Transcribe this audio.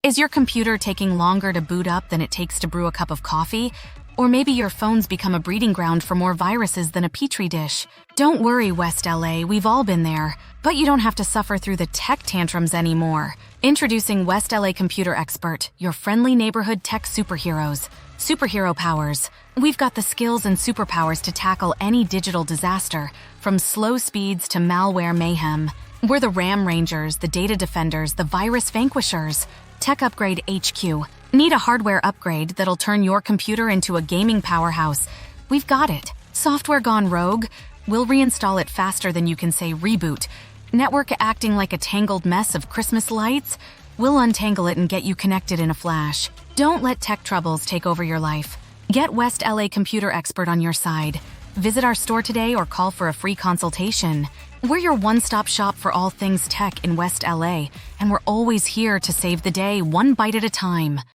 Is your computer taking longer to boot up than it takes to brew a cup of coffee? Or maybe your phone's become a breeding ground for more viruses than a petri dish. Don't worry, West LA, we've all been there. But you don't have to suffer through the tech tantrums anymore. Introducing West LA Computer Expert, your friendly neighborhood tech superheroes. Superhero powers. We've got the skills and superpowers to tackle any digital disaster, from slow speeds to malware mayhem. We're the RAM Rangers, the data defenders, the virus vanquishers. Tech Upgrade HQ. Need a hardware upgrade that'll turn your computer into a gaming powerhouse? We've got it. Software gone rogue? We'll reinstall it faster than you can say reboot. Network acting like a tangled mess of Christmas lights? We'll untangle it and get you connected in a flash. Don't let tech troubles take over your life. Get West LA Computer Expert on your side. Visit our store today or call for a free consultation. We're your one-stop shop for all things tech in West LA, and we're always here to save the day one bite at a time.